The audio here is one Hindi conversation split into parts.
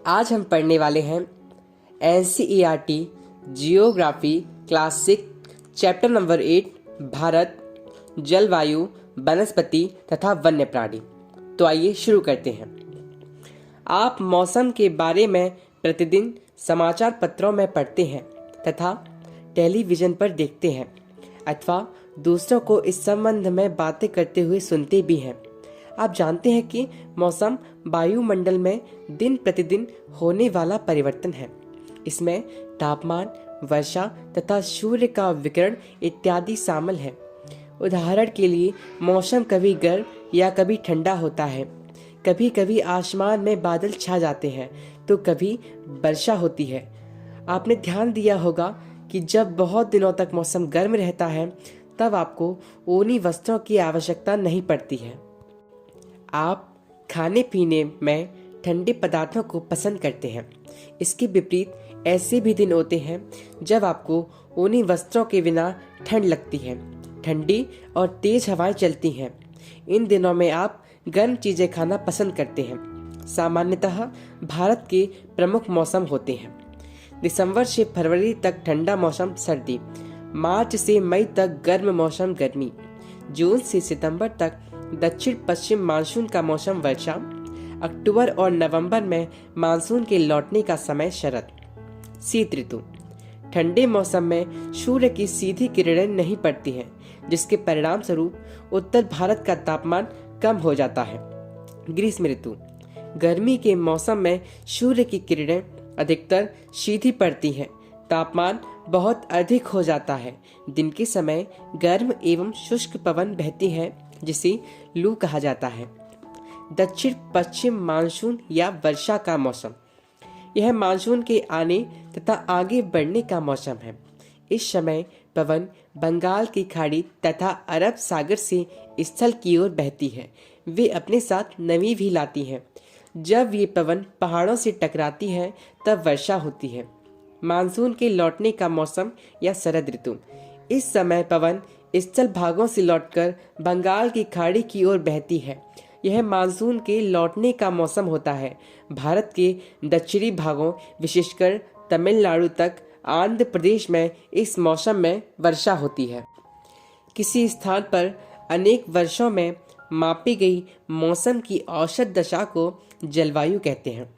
आज हम पढ़ने वाले हैं NCERT geography classic chapter number 8 Bharat, जलवायु, वनस्पति तथा वन्य प्राणी। तो आइए शुरू करते हैं। आप मौसम के बारे में प्रतिदिन समाचार पत्रों में पढ़ते हैं तथा टेलीविज़न पर देखते हैं अथवा दूसरों को इस संबंध में बातें करते हुए सुनते भी हैं। आप जानते हैं कि मौसम वायुमंडल में दिन प्रतिदिन होने वाला परिवर्तन है। इसमें तापमान, वर्षा तथा सूर्य का विकिरण इत्यादि शामिल है। उदाहरण के लिए मौसम कभी गर्म या कभी ठंडा होता है। कभी कभी आसमान में बादल छा जाते हैं तो कभी वर्षा होती है। आपने ध्यान दिया होगा कि जब बहुत दिनों तक मौसम गर्म रहता है तब आपको ऊनी वस्त्रों की आवश्यकता नहीं पड़ती है। आप खाने पीने में ठंडे पदार्थों को पसंद करते हैं। इसके विपरीत ऐसे भी दिन होते हैं जब आपको ऊनी वस्त्रों के बिना ठंड लगती है। ठंडी और तेज हवाएं चलती हैं। इन दिनों में आप गर्म चीजें खाना पसंद करते हैं। सामान्यतः भारत के प्रमुख मौसम होते हैं। दिसंबर से फरवरी तक ठंडा मौसम सर्दी, मार्च से मई तक गर्म मौसम गर्मी, जून से सितंबर तक दक्षिण पश्चिम मानसून का मौसम वर्षा, अक्टूबर और नवंबर में मानसून के लौटने का समय शरद। शीत ऋतु, ठंडे मौसम में सूर्य की सीधी किरणें नहीं पड़ती हैं, जिसके परिणाम स्वरूप उत्तर भारत का तापमान कम हो जाता है। ग्रीष्म ऋतु, गर्मी के मौसम में सूर्य की किरणें अधिकतर सीधी पड़ती हैं, तापमान बहुत अधिक हो जाता है। दिन के समय गर्म एवं शुष्क पवन बहती है जिसे लू कहा जाता है। दक्षिण पश्चिम मानसून या वर्षा का मौसम, यह मानसून के आने तथा आगे बढ़ने का मौसम है। इस समय पवन बंगाल की खाड़ी तथा अरब सागर से स्थल की ओर बहती है। वे अपने साथ नमी भी लाती हैं। जब ये पवन पहाड़ों से टकराती है तब वर्षा होती है। मानसून के लौटने का मौसम या शरद ऋतु, इस समय पवन स्थल भागों से लौटकर बंगाल की खाड़ी की ओर बहती है। यह मानसून के लौटने का मौसम होता है। भारत के दक्षिणी भागों विशेषकर तमिलनाडु तक आंध्र प्रदेश में इस मौसम में वर्षा होती है। किसी स्थान पर अनेक वर्षों में मापी गई मौसम की औसत दशा को जलवायु कहते हैं।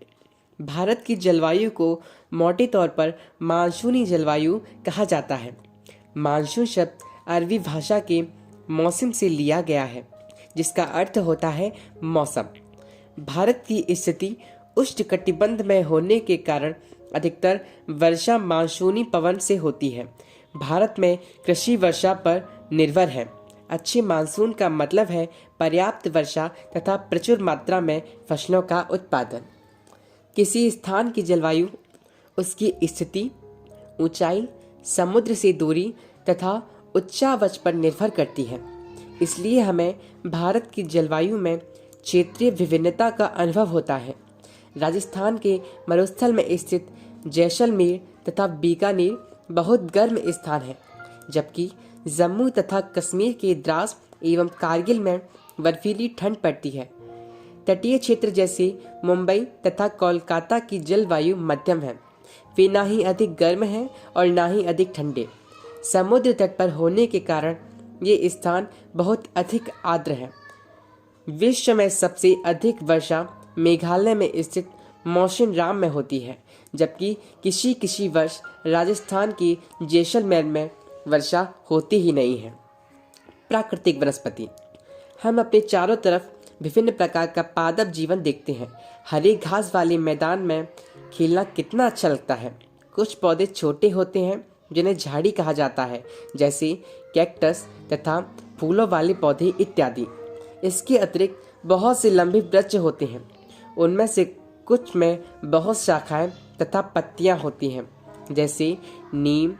भारत की जलवायु को मोटे तौर पर मानसूनी जलवायु कहा जाता है। मानसून शब्द अरबी भाषा के मौसम से लिया गया है, जिसका अर्थ होता है मौसम। भारत की स्थिति उष्णकटिबंध में होने के कारण अधिकतर वर्षा मानसूनी पवन से होती है। भारत में कृषि वर्षा पर निर्भर है। अच्छे मानसून का मतलब है पर्याप्त वर्षा तथा प्रचुर मात्रा में फसलों का उत्पादन। किसी स्थान की जलवायु उसकी स्थिति, ऊंचाई, समुद्र से दूरी तथा उच्चावच पर निर्भर करती है। इसलिए हमें भारत की जलवायु में क्षेत्रीय विभिन्नता का अनुभव होता है। राजस्थान के मरुस्थल में स्थित जैसलमेर तथा बीकानेर बहुत गर्म स्थान है, जबकि जम्मू तथा कश्मीर के द्रास एवं कारगिल में बर्फीली ठंड पड़ती है। तटीय क्षेत्र जैसे मुंबई तथा कोलकाता की जलवायु मध्यम है। वे ना ही अधिक गर्म हैं और ना ही अधिक ठंडे। समुद्र तट पर होने के कारण ये स्थान बहुत अधिक आर्द्र है। विश्व में सबसे अधिक वर्षा मेघालय में स्थित मौसिनराम में होती है, जबकि किसी किसी वर्ष राजस्थान की जैसलमेर में वर्षा होती ही नहीं है। प्राकृतिक वनस्पति, हम अपने चारों तरफ विभिन्न प्रकार का पादप जीवन देखते हैं। हरे घास वाले मैदान में खेलना कितना अच्छा लगता है। कुछ पौधे छोटे होते हैं जिन्हें झाड़ी कहा जाता है, जैसे कैक्टस तथा फूलों वाले पौधे इत्यादि। इसके अतिरिक्त बहुत से लंबे वृक्ष होते हैं। उनमें से कुछ में बहुत शाखाएं तथा पत्तियां होती हैं, जैसे नीम,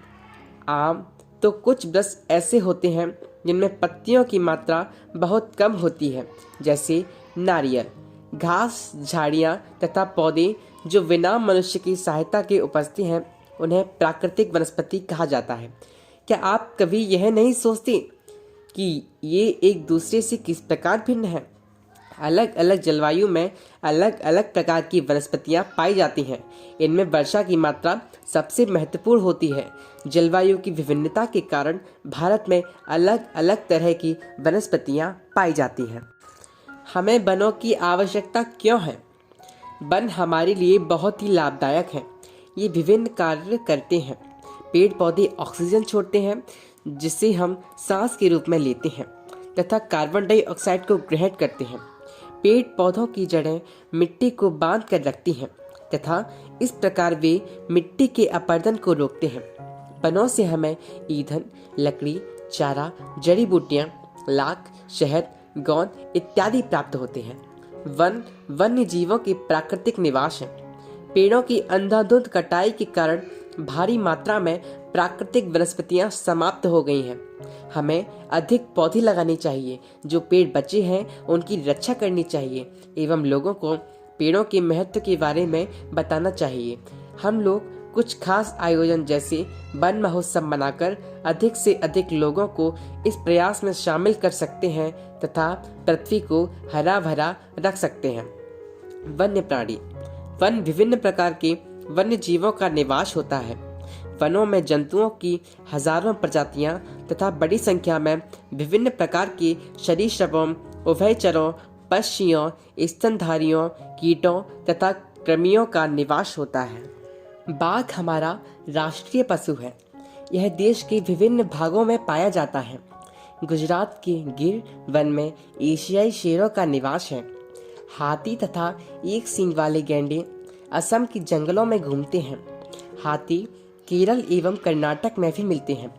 आम। तो कुछ वृक्ष ऐसे होते हैं जिनमें पत्तियों की मात्रा बहुत कम होती है, जैसे नारियल। घास, झाड़ियाँ तथा पौधे जो बिना मनुष्य की सहायता के उपजते हैं उन्हें प्राकृतिक वनस्पति कहा जाता है। क्या आप कभी यह नहीं सोचते कि ये एक दूसरे से किस प्रकार भिन्न है? अलग अलग जलवायु में अलग अलग प्रकार की वनस्पतियां पाई जाती हैं। इनमें वर्षा की मात्रा सबसे महत्वपूर्ण होती है। जलवायु की विभिन्नता के कारण भारत में अलग अलग तरह की वनस्पतियां पाई जाती हैं। हमें वनों की आवश्यकता क्यों है? वन हमारे लिए बहुत ही लाभदायक हैं। ये विभिन्न कार्य करते हैं। पेड़ पौधे ऑक्सीजन छोड़ते हैं जिसे हम सांस के रूप में लेते हैं तथा कार्बन डाइऑक्साइड को ग्रहण करते हैं। पेड़ पौधों की जड़ें मिट्टी को बांध कर रखती हैं तथा इस प्रकार वे मिट्टी के अपरदन को रोकते हैं। वनों से हमें ईंधन, लकड़ी, चारा, जड़ी बूटियां, लाख, शहद, गोंद इत्यादि प्राप्त होते हैं। वन वन्य जीवों के प्राकृतिक निवास हैं। पेड़ों की अंधाधुंध कटाई के कारण भारी मात्रा में प्राकृतिक वनस्पतियां समाप्त हो गई हैं। हमें अधिक पौधे लगाने चाहिए। जो पेड़ बचे हैं उनकी रक्षा करनी चाहिए एवं लोगों को पेड़ों के महत्व के बारे में बताना चाहिए। हम लोग कुछ खास आयोजन जैसे वन महोत्सव मनाकर अधिक से अधिक लोगों को इस प्रयास में शामिल कर सकते हैं तथा पृथ्वी को हरा भरा रख सकते हैं। वन्य प्राणी। वन विभिन्न प्रकार के वन्य जीवों का निवास होता है। वनों में जंतुओं की हजारों प्रजातियां तथा बड़ी संख्या में विभिन्न प्रकार के सरीसृपों, उभयचरों, पक्षियों, स्तनधारियों, कीटों तथा कृमियों का निवास होता है। बाघ हमारा राष्ट्रीय पशु है। यह देश के विभिन्न भागों में पाया जाता है। गुजरात के गिर वन में एशियाई शेरों का निवास है। हाथी तथा एक सींग वाले गैंडे असम के जंगलों में घूमते हैं। हाथी केरल एवं कर्नाटक में भी मिलते हैं।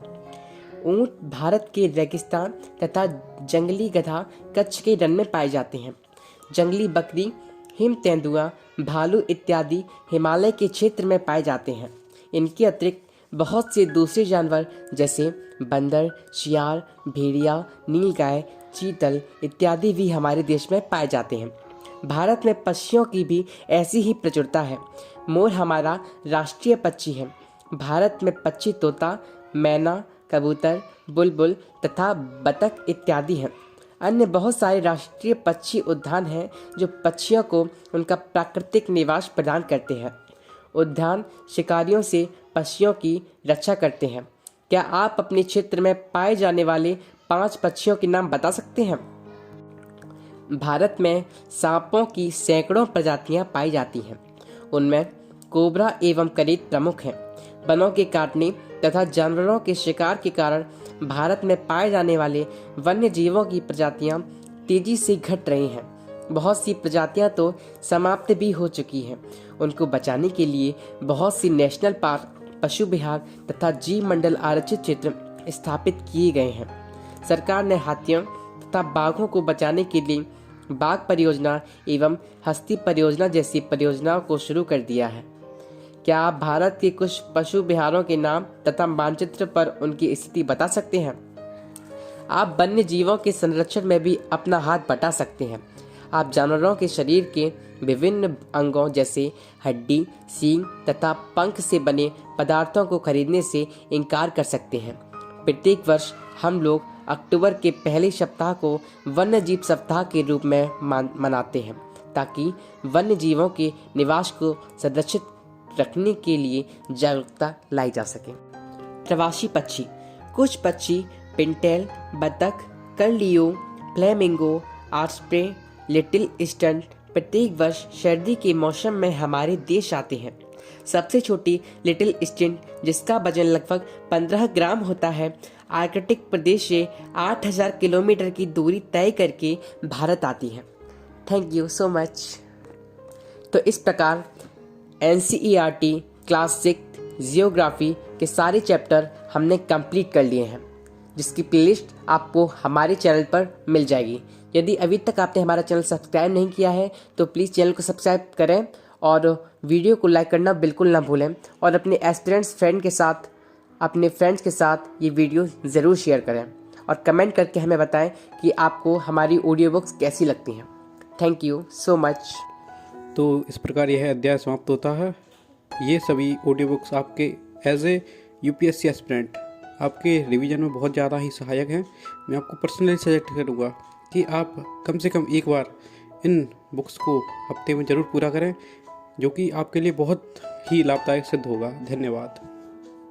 ऊंट भारत के रेगिस्तान तथा जंगली गधा कच्छ के रण में पाए जाते हैं। जंगली बकरी, हिम तेंदुआ, भालू इत्यादि हिमालय के क्षेत्र में पाए जाते हैं। इनके अतिरिक्त बहुत से दूसरे जानवर जैसे बंदर, शियार, भेड़िया, नीलगाय, चीतल इत्यादि भी हमारे देश में पाए जाते हैं। भारत में पक्षियों की भी ऐसी ही प्रचुरता है। मोर हमारा राष्ट्रीय पक्षी है। भारत में पक्षी तोता, मैना, कबूतर, बुलबुल तथा बतख इत्यादि हैं। अन्य बहुत सारे राष्ट्रीय पक्षी उद्यान हैं जो पक्षियों को उनका प्राकृतिक निवास प्रदान करते हैं। उद्यान शिकारियों से पक्षियों की रक्षा करते हैं। क्या आप अपने क्षेत्र में पाए जाने वाले 5 पक्षियों के नाम बता सकते हैं? भारत में सांपों की सैकड़ों प्रजातियां पाई जाती हैं। उनमें कोबरा एवं करेत प्रमुख हैं। वनों के काटने तथा जानवरों के शिकार के कारण भारत में पाए जाने वाले वन्य जीवों की प्रजातियां तेजी से घट रही हैं। बहुत सी प्रजातियां तो समाप्त भी हो चुकी हैं। उनको बचाने के लिए बहुत सी नेशनल पार्क, पशु विहार तथा जीव मंडल आरक्षित क्षेत्र स्थापित किए गए हैं। सरकार ने हाथियों तथा बाघों को बचाने के लिए बाघ परियोजना एवं हस्ती परियोजना जैसी परियोजनाओं को शुरू कर दिया है। क्या आप भारत के कुछ पशु विहारों के नाम तथा मानचित्र पर उनकी स्थिति बता सकते हैं? आप वन्य जीवों के संरक्षण में भी अपना हाथ बटा सकते हैं। आप जानवरों के शरीर के विभिन्न अंगों जैसे हड्डी, सींग तथा पंख से बने पदार्थों को खरीदने से इनकार कर सकते हैं। प्रत्येक वर्ष हम लोग अक्टूबर के पहले सप्ताह को वन्य जीव सप्ताह के रूप में मनाते हैं ताकि वन्य जीवों के निवास को संरक्षित रखने के लिए जागरूकता लाई जा सके। प्रवासी पक्षी। कुछ पक्षी पिंटेल, बतख, कर्लियो, फ्लेमिंगो, ऑस्प्रे, लिटिल ईस्टर्न प्रत्येक वर्ष सर्दी के मौसम में हमारे देश आते हैं। सबसे छोटी लिटिल ईस्टर्न, जिसका वजन लगभग 15 ग्राम होता है, आर्कटिक प्रदेश से 8000 किलोमीटर की दूरी तय करके भारत आती है। Thank you so much. तो इस प्रकार NCERT क्लास 6 जियोग्राफी के सारे चैप्टर हमने कंप्लीट कर लिए हैं, जिसकी प्लेलिस्ट आपको हमारे चैनल पर मिल जाएगी। यदि अभी तक आपने हमारा चैनल सब्सक्राइब नहीं किया है तो प्लीज़ चैनल को सब्सक्राइब करें और वीडियो को लाइक करना बिल्कुल ना भूलें और अपने एस्पिरेंट्स अपने फ्रेंड्स के साथ ये वीडियो ज़रूर शेयर करें और कमेंट करके हमें बताएं कि आपको हमारी ऑडियो बुक्स कैसी लगती हैं। Thank you so much. तो इस प्रकार यह अध्याय समाप्त होता है। ये सभी ऑडियो बुक्स आपके एज ए UPSC एस्पिरेंट आपके रिवीजन में बहुत ज़्यादा ही सहायक हैं। मैं आपको पर्सनली सजेस्ट करूँगा कि आप कम से कम एक बार इन बुक्स को हफ्ते में ज़रूर पूरा करें, जो कि आपके लिए बहुत ही लाभदायक सिद्ध होगा। धन्यवाद।